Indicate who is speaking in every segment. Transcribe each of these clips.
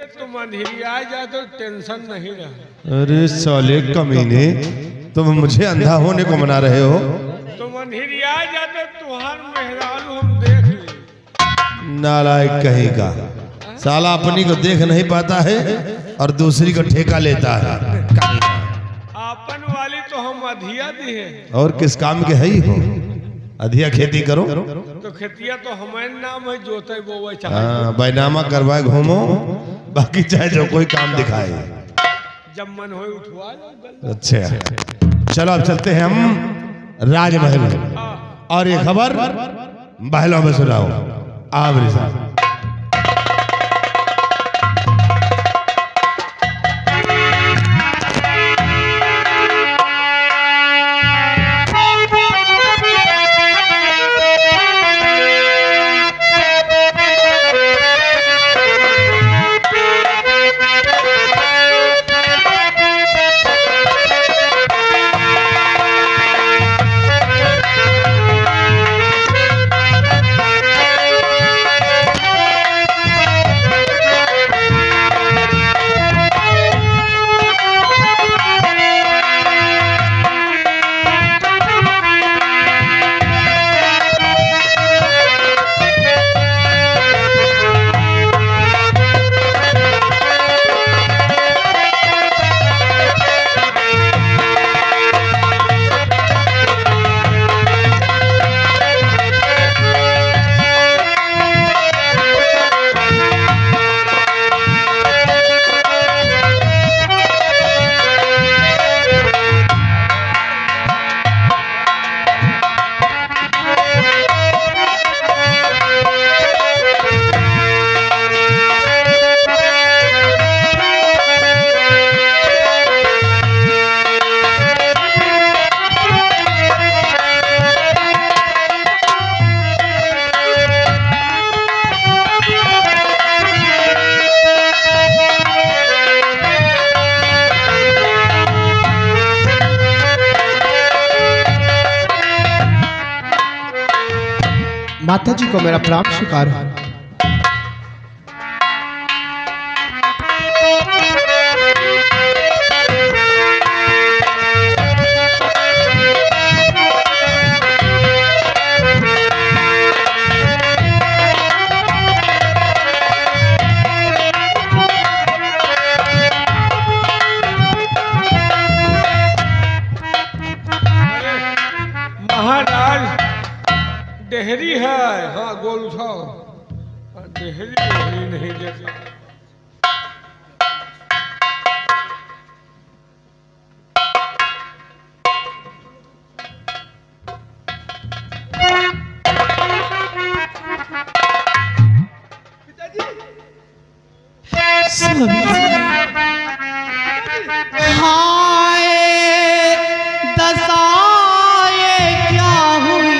Speaker 1: तुम अंधेरी आ जाए तो टेंशन नहीं रहा।
Speaker 2: अरे साले कमीने, तुम मुझे अंधा होने को मना रहे हो?
Speaker 1: तुम अंधेरी आ जाए तो तुम्हार मेहरारू हम देख ले।
Speaker 2: नालायक कहेगा, साला अपनी को देख नहीं पाता है और दूसरी को ठेका लेता है।
Speaker 1: आपन वाली तो हम अधिया दिए।
Speaker 2: और किस काम के है ही हो? अधिया खेती करो
Speaker 1: तो खेतिया तो हमारे नाम है, जोते बोवे चाहे।
Speaker 2: हाँ, बैनामा करवाए घूमो, बाकी चाहे जो कोई काम दिखाए।
Speaker 1: जब मन हो उठवा लो।
Speaker 2: अच्छा चलो अब चलते हैं हम राजमहल में, और ये खबर महलों में सुनाओ। आवरी साहब
Speaker 3: माता जी को मेरा प्रणाम स्वीकार है।
Speaker 1: महाराज डेहरी है। हाँ गोल उठाओ। डेहरी डेहरी नहीं देखा।
Speaker 4: हाय दशाए क्या हुई,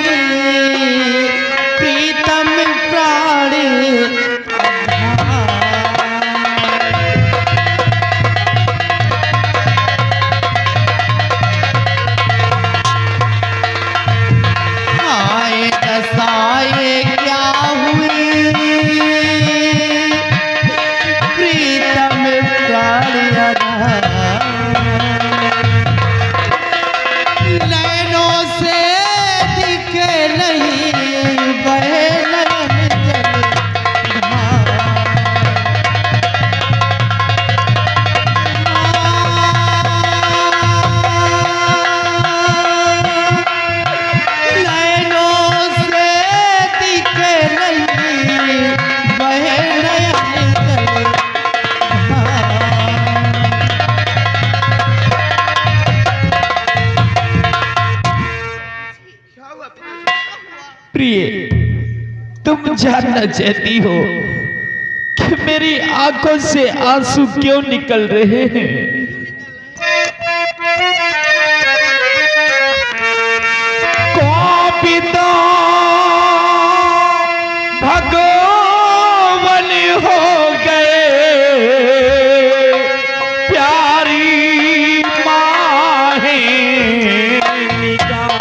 Speaker 4: प्रीतम प्राण हाय दशाए क्या हुई, प्रीतम प्राण नैनों से दिखे नहीं, बहे नयन जल नैनों से दिखे नहीं, बहे नयन जल
Speaker 5: प्रिय, तुम जानना चाहती हो कि मेरी आंखों से आंसू क्यों निकल रहे हैं? कोपिता भगवान हो गए, प्यारी माँ है निगाह।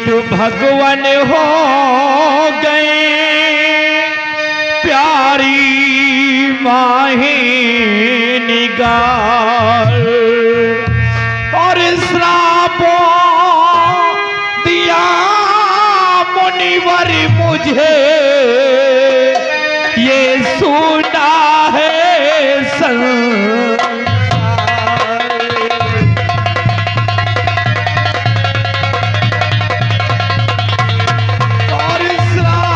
Speaker 5: तो भगवान हो गए प्यारी माही निगार और श्रापों दिया मुनिवर मुझे ये सुना है संसार। और श्रापों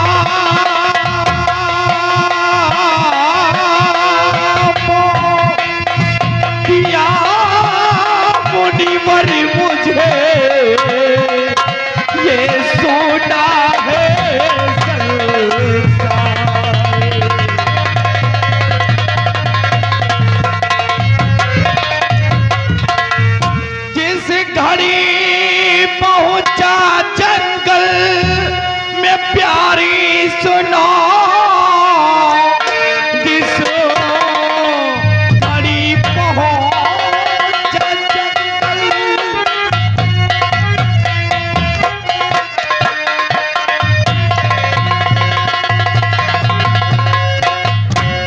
Speaker 5: दिया मुनिवर मुझे ये सुना है संसार। जिस घड़ी पहुंचा जंगल में प्यारी सुनो, जिस घड़ी पहुंचा जंगल,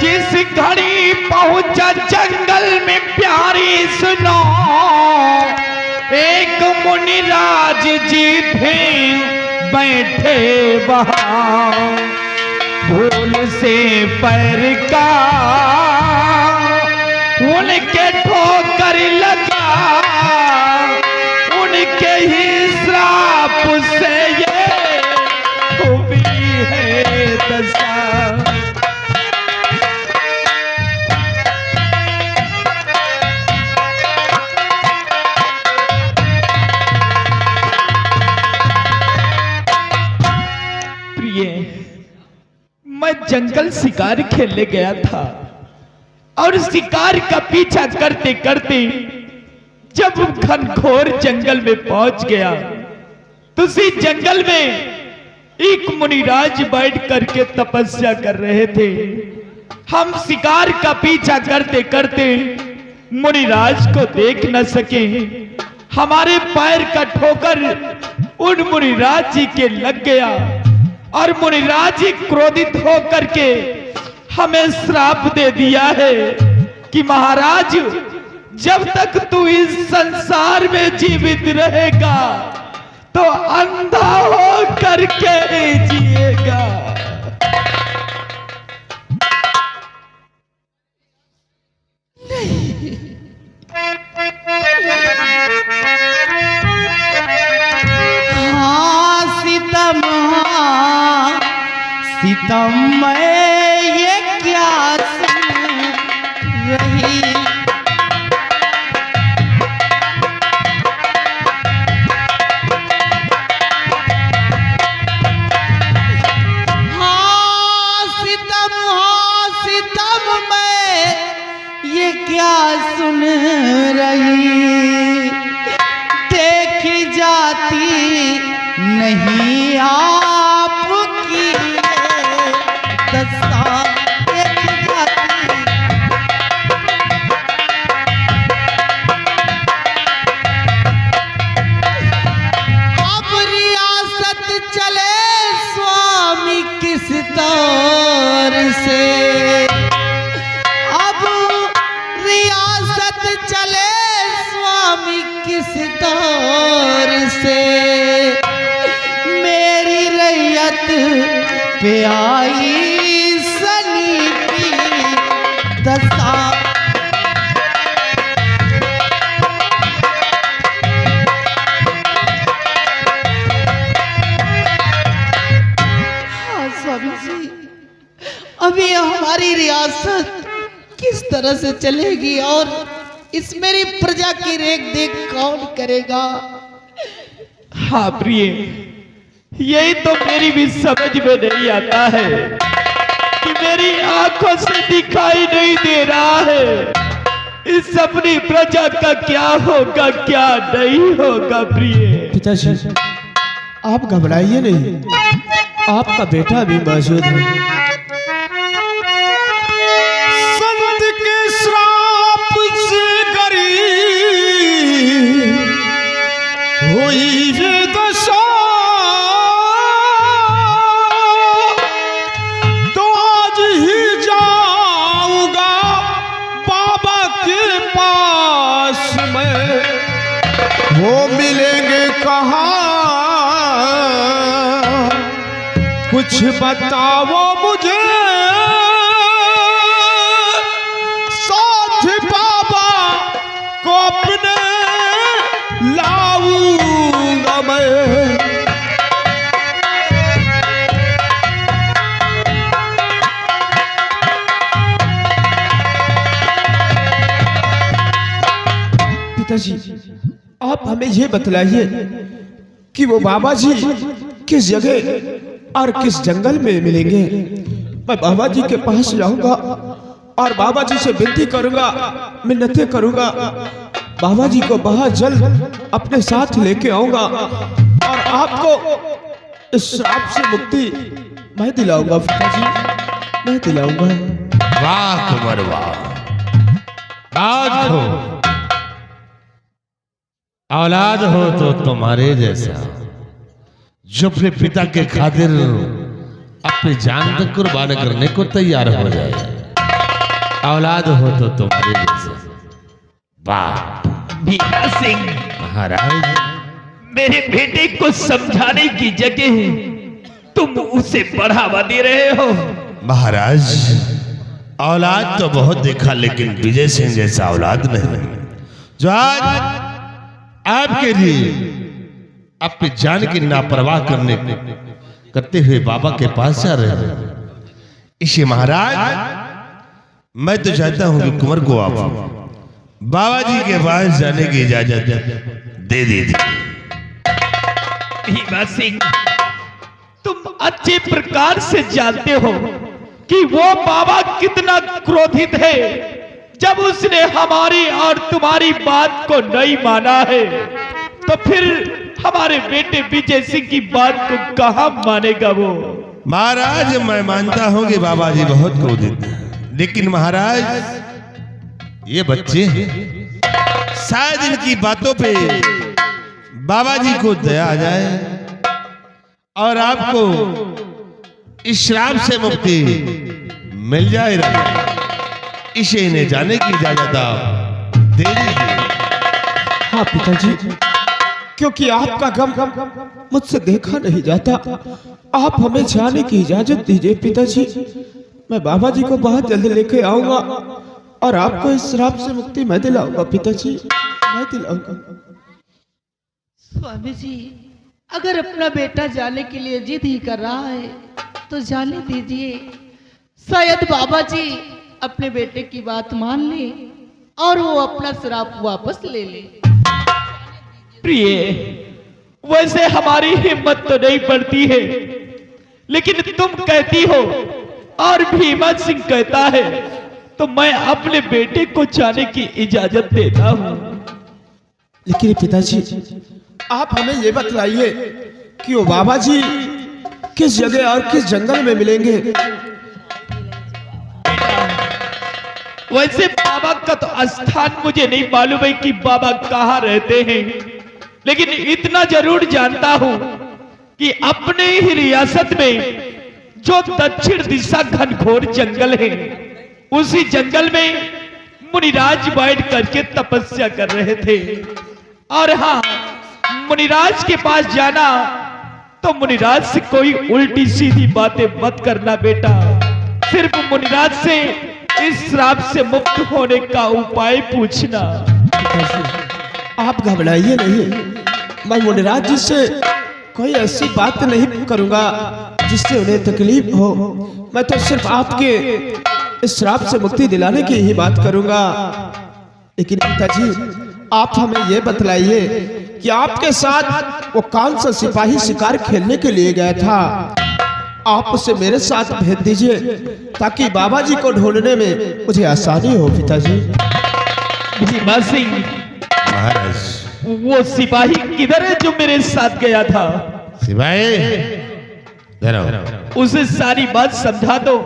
Speaker 5: जिस घड़ी पहुंचा जंगल में प्यारी सुनो, एक मुनिराज जी भी बैठे वहां, भूल से पैर का उनके ठोकर लगा, उनके ही श्राप से ये हुई है दशा। मैं जंगल शिकार खेलने गया था और शिकार का पीछा करते करते जब घनघोर जंगल में पहुंच गया तो उसी जंगल में एक मुनिराज बैठ करके तपस्या कर रहे थे। हम शिकार का पीछा करते करते मुनिराज को देख न सके। हमारे पैर का ठोकर उन मुनिराज जी के लग गया और मुनिराज जी क्रोधित होकर के हमें श्राप दे दिया है कि महाराज, जब तक तू इस संसार में जीवित रहेगा तो अंधा हो करके जिएगा।
Speaker 4: हाँ सितम, हाँ सितम मैं ये क्या सुन रही, हाँ सितम मैं ये क्या सुन रही, देखी जाती नहीं आपकी दशा, देखी जाती। अब रियासत चले स्वामी किस तौर से, अब रियासत चले स्वामी किस तौर से, मेरी रैयत पे आई सनी की दशा। हाँ स्वामी जी, अभी हमारी रियासत किस तरह से चलेगी और इस मेरी प्रजा की रेख देख कौन करेगा?
Speaker 5: हाँ प्रिय, यही तो मेरी भी समझ में नहीं आता है कि मेरी आंखों से दिखाई नहीं दे रहा है इस अपनी प्रजा का क्या होगा क्या नहीं होगा। प्रिय
Speaker 3: पिताजी, आप घबराइए नहीं, आपका बेटा भी मौजूद है। संत के श्राप से गरीब हुई ये दशा, के पास में वो मिलेंगे कहाँ? कुछ बताओ मुझे, साथ बाबा को अपने लाऊंगा मैं। पिताजी, आप हमें ये बतलाइए कि वो बाबा जी किस जगह और किस जंगल में मिलेंगे। मैं बाबा जी के पास जाऊंगा और बाबा जी से विनती करूंगा, मिन्नतें करूंगा। बाबा जी को बहुत जल्द अपने साथ लेके आऊंगा और आपको इस श्राप से मुक्ति मैं दिलाऊंगा पिताजी, मैं दिलाऊंगा।
Speaker 2: वाह कुंवर वाह, आज हो औलाद हो तो तुम्हारे जैसा जो अपने पिता के खातिर अपनी जान तक कुर्बान करने को तैयार हो जाए। औलाद हो तो तुम्हारे जैसा। वाह
Speaker 5: भीमा सिंह,
Speaker 2: महाराज,
Speaker 5: मेरे बेटे को समझाने की जगह तुम उसे बढ़ावा दे रहे हो।
Speaker 2: महाराज, औलाद तो बहुत देखा लेकिन विजय सिंह जैसा औलाद नहीं, जो आज आपके लिए अपनी जान की नापरवाह करते हुए बाबा के पास जा रहे हैं। इसे महाराज, मैं तो चाहता हूं कि कुंवर को आप बाबा जी के पास जाने की इजाजत दे दीजिए।
Speaker 5: भीमा सिंह, तुम अच्छे प्रकार से जानते हो कि वो बाबा कितना क्रोधित है जब उसने हमारी और तुम्हारी बात को नहीं माना है, तो फिर हमारे बेटे विजय सिंह की बात को कहां मानेगा वो।
Speaker 2: महाराज, मैं मानता हूं कि बाबा जी बहुत क्रोधित हैं, लेकिन महाराज ये बच्चे शायद इनकी बातों पे बाबा जी को दया आ जाए और आपको इस श्राप से मुक्ति मिल जाए। इसे इन्हें जाने की इजाजत दे दीजिए।
Speaker 3: हाँ पिताजी, क्योंकि आपका गम मुझसे देखा नहीं जाता। आप हमें जाने की इजाजत दीजिए पिताजी। मैं बाबा जी को बहुत जल्दी लेके आऊंगा और आपको इस श्राप से मुक्ति मैं दिलाऊंगा पिताजी, मैं दिलाऊंगा।
Speaker 4: स्वामी जी, अगर अपना बेटा जाने के लिए जिद ही कर रहा है तो जाने दीजिए। शायद बाबा जी अपने बेटे की बात मान ले और वो अपना श्राप वापस ले ले।
Speaker 5: प्रिय, वैसे हमारी हिम्मत तो नहीं पड़ती है, लेकिन तुम कहती हो और भीमा सिंह कहता है तो मैं अपने बेटे को जाने की इजाजत देता हूं।
Speaker 3: लेकिन पिताजी, आप हमें ये बतलाइए कि वो बाबा जी किस जगह और किस जंगल में मिलेंगे।
Speaker 5: वैसे बाबा का तो स्थान मुझे नहीं मालूम है कि बाबा कहाँ रहते हैं, लेकिन इतना जरूर जानता हूं कि अपने ही रियासत में जो दक्षिण दिशा घनघोर जंगल है, उसी जंगल में मुनिराज बैठ करके तपस्या कर रहे थे। और हाँ, मुनिराज के पास जाना तो मुनिराज से कोई उल्टी सीधी बातें मत करना बेटा। सिर्फ मुनिराज से इस श्राप से मुक्त होने का उपाय पूछना।
Speaker 3: आप घबराइए नहीं, मैं मुनिराज जी से कोई ऐसी बात नहीं करूंगा जिससे उन्हें तकलीफ हो। मैं तो सिर्फ आपके इस श्राप से मुक्ति दिलाने की ही बात करूंगा। लेकिन पिताजी, आप हमें यह बतलाइए कि आपके साथ वो कौन सा सिपाही शिकार खेलने के लिए गया था। आप उसे मेरे साथ भेज दीजिए ताकि बाबा जी को ढूंढने में मुझे आसानी हो पिताजी।
Speaker 5: भीमा सिंह,
Speaker 2: महाराज,
Speaker 5: वो सिपाही किधर है जो मेरे साथ गया था?
Speaker 2: सिपाही इधर आओ।
Speaker 5: उसे सारी बात समझा दो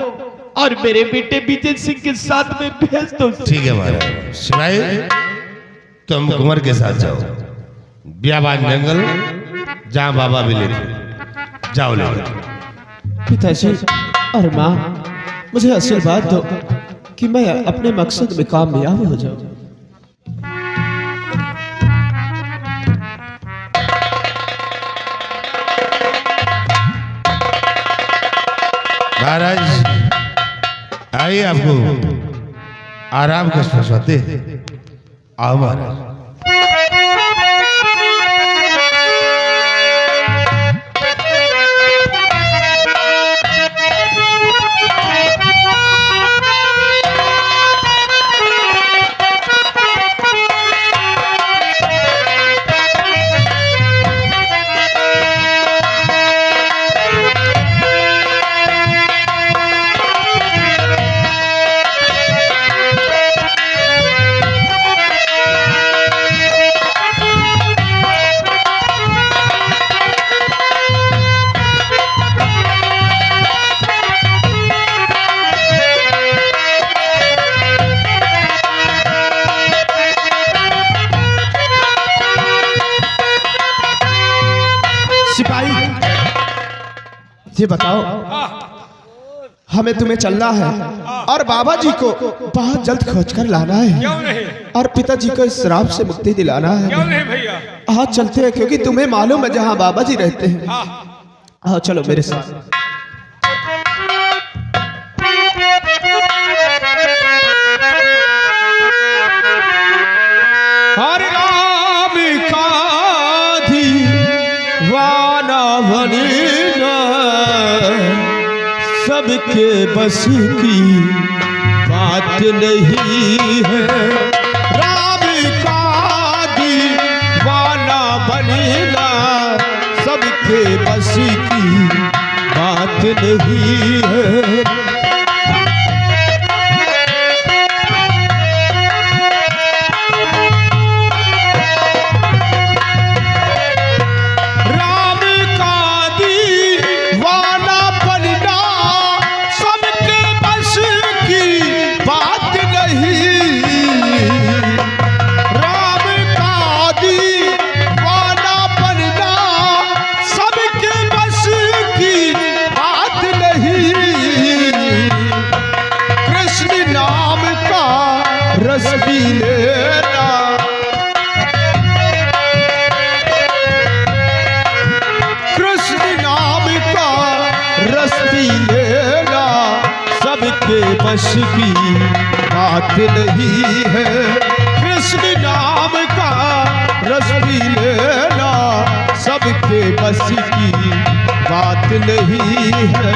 Speaker 5: और मेरे बेटे विजय सिंह के साथ में भेज दो।
Speaker 2: ठीक है महाराज। सिपाही, तुम कुंवर के साथ जाओ, बियाबान जंगल जहाँ बाबा मिले थे, जाओ ले।
Speaker 3: पिताजी और माँ, मुझे आशीर्वाद दो, कि मैं अपने मकसद में कामयाब हो जाऊं।
Speaker 2: महाराज आइए, आपको आराम का फरमाते आओ महाराज।
Speaker 3: ये बताओ, हमें तुम्हें चलना है और बाबा जी को बहुत जल्द खोज कर लाना है।
Speaker 1: क्यों नहीं?
Speaker 3: और पिताजी को इस श्राप से मुक्ति दिलाना
Speaker 1: क्यों
Speaker 3: है।
Speaker 1: नहीं भैया?
Speaker 3: हाँ चलते हैं, क्योंकि तुम्हें मालूम है जहाँ बाबा जी रहते हैं। हाँ चलो मेरे साथ। हरे राम का दीवाना बनीना सबके बस की बात नहीं है। राम का दीवाना बनीना सबके बस की बात नहीं है। रस पी लेना, कृष्ण नाम का रस पी लेना सबके बस की बात नहीं है। कृष्ण नाम का रस पी लेना सबके बस की बात नहीं है।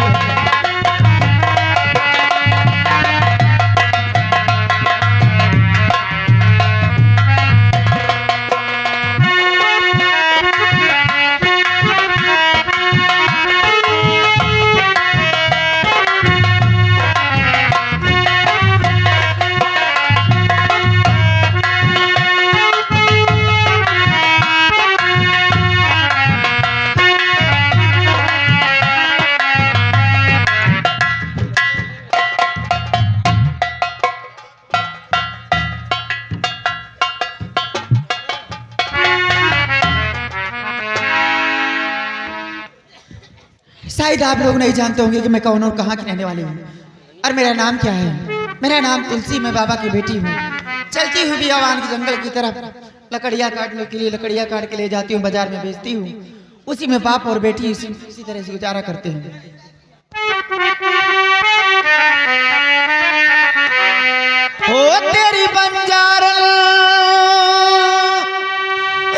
Speaker 6: शायद आप लोग नहीं जानते होंगे कि मैं कौन और कहाँ की रहने वाली हूँ और मेरा नाम क्या है। मेरा नाम तुलसी, मैं बाबा की बेटी हूँ। चलती हुई बियावान की जंगल की तरफ लकड़ियाँ काटने के लिए लकड़ियाँ काट के ले जाती हूँ, बाजार में बेचती हूँ। उसी में बाप और बेटी इसी तरह से गुजारा करते हैं। ओ तेरी बंजार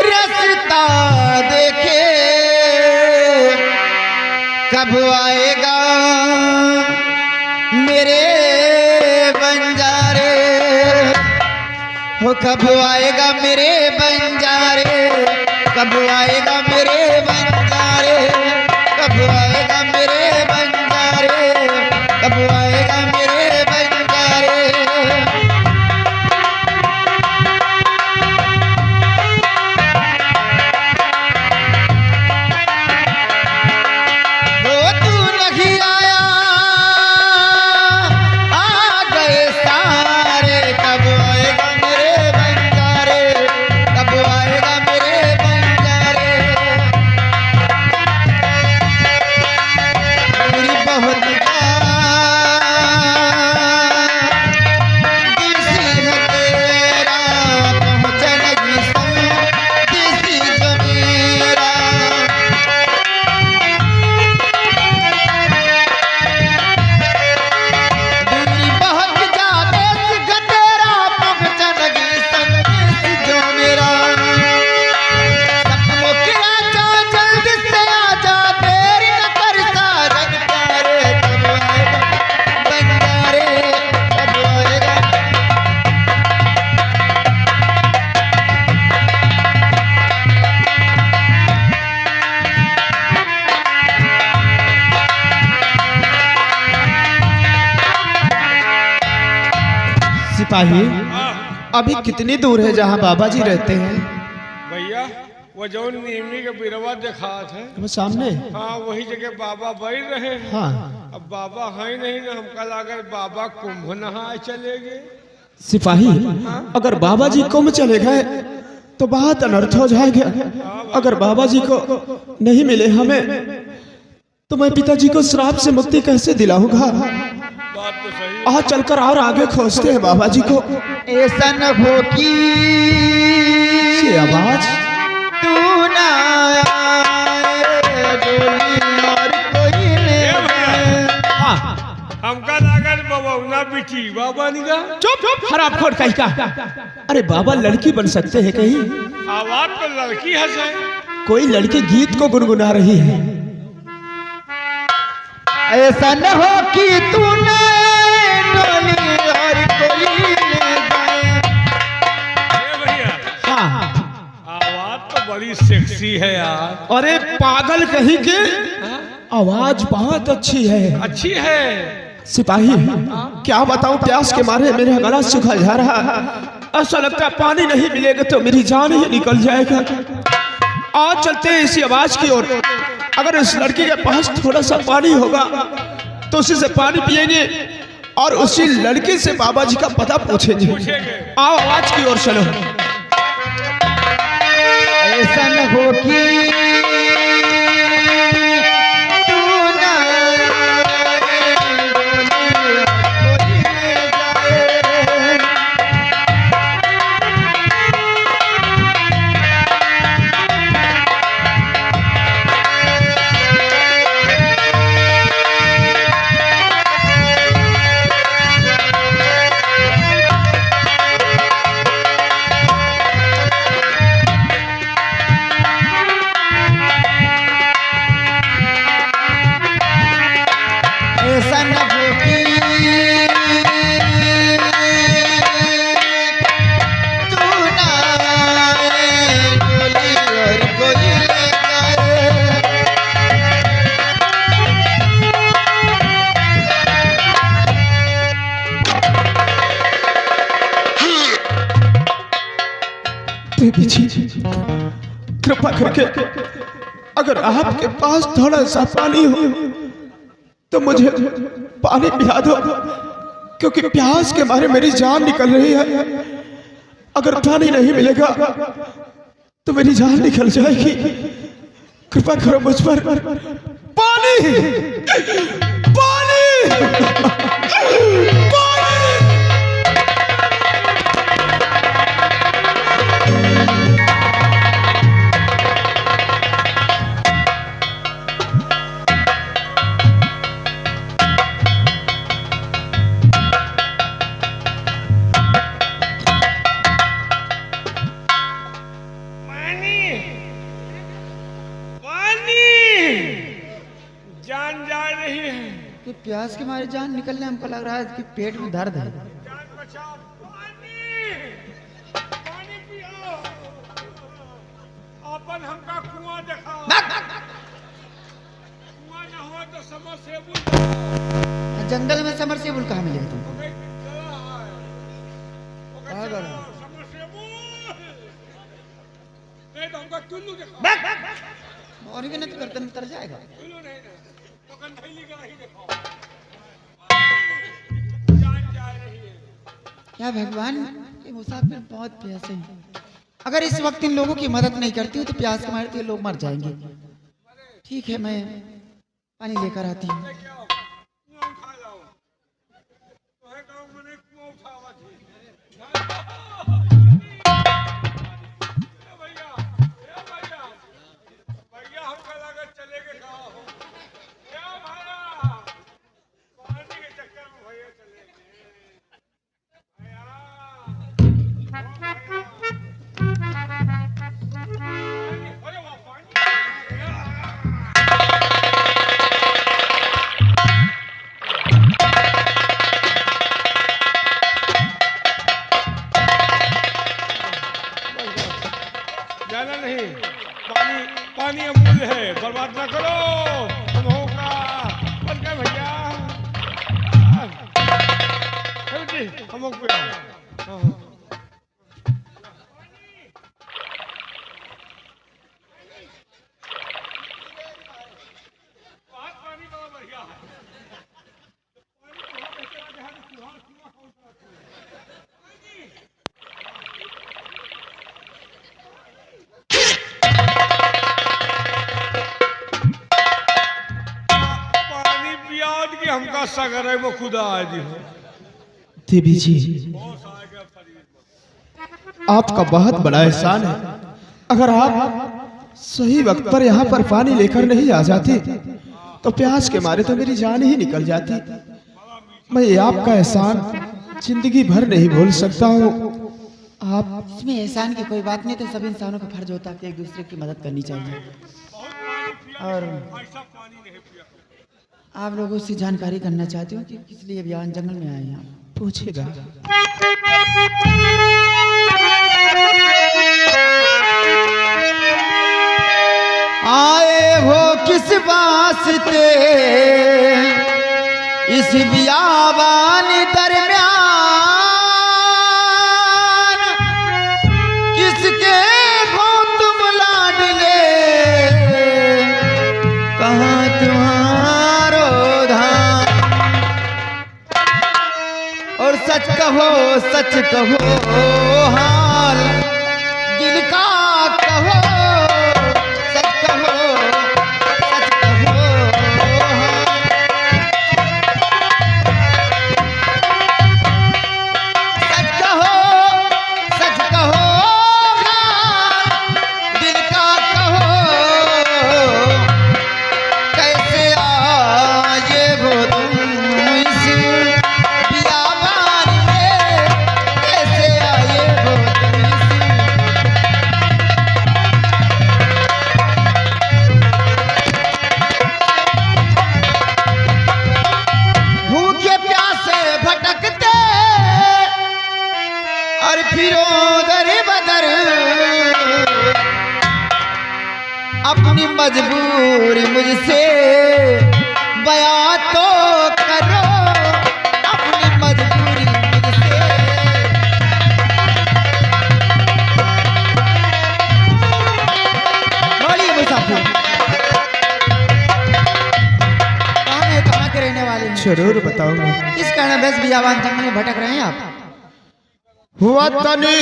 Speaker 6: रास्ता देखे कब आएगा मेरे बंजारे, हो कब आएगा मेरे बंजारे, कब आएगा मेरे बंजारे, कब आएगा मेरे बंजारे, कब आएगा मेरे बंजारे।
Speaker 3: सिपाही
Speaker 1: हाँ
Speaker 3: अभी कितनी दूर है जहाँ बाबा जी रहते हैं?
Speaker 1: भैया वो जौन नीमनी के बिरवा देखा थे
Speaker 3: वो सामने।
Speaker 1: हाँ वही जगह बाबा बैठ रहे हैं।
Speaker 3: हाँ
Speaker 1: अब बाबा है नहीं ना, हमका लागल बाबा कुंभ नहाए चले गए।
Speaker 3: सिपाही, अगर बाबा जी कुंभ चले गए तो बहुत अनर्थ हो जाएगा। अगर बाबा जी को नहीं मिले हमें तो मैं पिताजी को श्राप से मुक्ति कैसे दिलाऊंगा?
Speaker 1: बात तो सही।
Speaker 3: आज चलकर और आगे खोजते हैं बाबा जी को।
Speaker 6: ऐसा न हो कि
Speaker 3: ये आवाज
Speaker 6: तू ना आए डोली और कोई ले
Speaker 1: ए भैया,
Speaker 3: हाँ
Speaker 1: हमका लागल बबौना बिटी बाबा निगा।
Speaker 3: चुप चुप खराब खोट कहीं का। अरे बाबा लड़की बन सकते हैं कहीं?
Speaker 1: आवाज तो लड़की हंसे।
Speaker 3: कोई लड़की गीत को गुनगुना रही है।
Speaker 6: ऐसा न हो कि तू ना आए डोली और कोई ले जाए।
Speaker 1: ए भैया
Speaker 3: हाँ
Speaker 1: आवाज तो बड़ी सेक्सी है यार।
Speaker 3: अरे पागल कहीं के, आवाज बहुत अच्छी है।
Speaker 1: अच्छी है।
Speaker 3: सिपाही क्या बताऊं, प्यास के मारे मेरा गला सूखा जा रहा है। ऐसा लगता है पानी नहीं मिलेगा तो मेरी जान ही निकल जाएगा। आज चलते हैं इसी आवाज की ओर। अगर इस लड़की के पास थोड़ा सा पानी होगा तो उसी से पानी पिएंगे और उसी लड़की से बाबा जी का पता पूछेंगे। आओ आवाज की ओर चलो।
Speaker 6: ऐसा न हो कि तू ना आए डोली और कोई ले जाए। ऐसा न हो कि तू ना आए डोली और कोई ले जाए।
Speaker 3: देवी जी कृपा करके अगर आपके पास थोड़ा सा पानी हो तो मुझे पानी पिला दो, क्योंकि प्यास के मारे मेरी जान निकल रही है। अगर पानी नहीं मिलेगा तो मेरी जान निकल जाएगी। कृपा करो मुझ पर। पानी पानी पानी।
Speaker 1: पानी पानी जान जा रही है।
Speaker 6: कि प्यास के मारे जान निकलने हमको लग रहा है कि पेट में दर्द है।
Speaker 1: जान बचाओ। पानी पानी पियो। अपन हमका कुआं दिखाओ। कुआं न हो तो समरसेबुल।
Speaker 6: जंगल में समरसेबुल कहाँ मिलेगा तुमको?
Speaker 1: कहाँ गया? समरसेबुल नहीं तो हमका टुल्लू दिखाओ।
Speaker 6: और भी नहीं तो गर्दन में तर जाएगा।
Speaker 1: टुल्लू नहीं ना तो कंधैली का ही दिखाओ। जान जा रही है।
Speaker 6: क्या भगवान, ये मुसाफिर बहुत प्यासे हैं। अगर इस वक्त इन लोगों की मदद नहीं करती हूँ तो प्यास के मारे तो ये लोग मर जाएंगे। ठीक है, मैं पानी लेकर आती हूँ।
Speaker 1: कुआं उठा लाओ। तो है गाँव में कुआं उठावा थी। भैया हमका लागत चले गए गाँव। क्या भाया पानी के चक्कर में भैया चले गए। भैया अरे वाह पानी। जाना नहीं। पानी पानी अमूल्य है, बर्बाद ना करो। हम होगा बन गए भैया। हम लोग पे बात पानी बड़ा बढ़िया है। पानी तो वहाँ बेचेगा जहाँ से कुआँ कौन सा रखते हैं। पानी पियाद की हमका सगर है वो खुदा है जी हो।
Speaker 3: देवी जी,
Speaker 1: बहुत सारे के शरीर में।
Speaker 3: आपका बहुत बड़ा एहसान है। अगर आप सही वक्त पर यहाँ पर पानी लेकर नहीं आ जाती तो प्यास के मारे तो मेरी जान ही निकल जाती। मैं ये आपका एहसान जिंदगी भर नहीं भूल सकता हूँ। आप
Speaker 6: इसमें एहसान की कोई बात नहीं, तो सब इंसानों का फर्ज होता है कि एक दूसरे की मदद करनी चाहिए।
Speaker 1: बहुत पानी पिया
Speaker 6: और
Speaker 1: ऐसा पानी नहीं पिया।
Speaker 6: आप लोगों से जानकारी करना चाहती हूँ कि किस लिए अभियान जंगल में आए हैं आप?
Speaker 3: पूछेगा।
Speaker 6: आए हो किस वास्ते इस बियाबान दरमियान, किसके हो तुम लाडले, कहाँ तुम्हारो धाम? और सच कहो हाल दिल का कहो, सच कहो अपनी मजबूरी मुझसे बयां तो करो, अपनी मजबूरी मुझसे। बोलिए मुसाफिर, कहाँ के रहने वाले हैं?
Speaker 3: जरूर बताऊंगा।
Speaker 6: किस कारण बस बियाबान जंगल में भटक रहे हैं आप?
Speaker 3: वतनी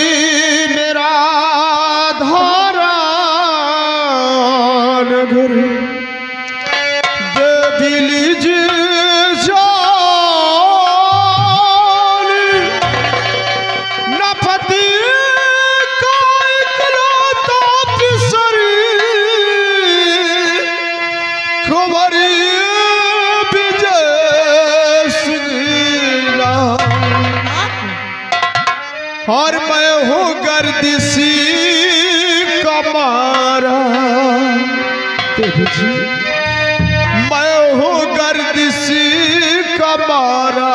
Speaker 3: मेरा धारा घर दे दिलीज जान, नफती का इकलौता किसरी कुंवरी विजय सिंह, और मैं हूँ गर्दिशी कमारा। देवी जी, मैं हूँ गर्दिशी कमारा,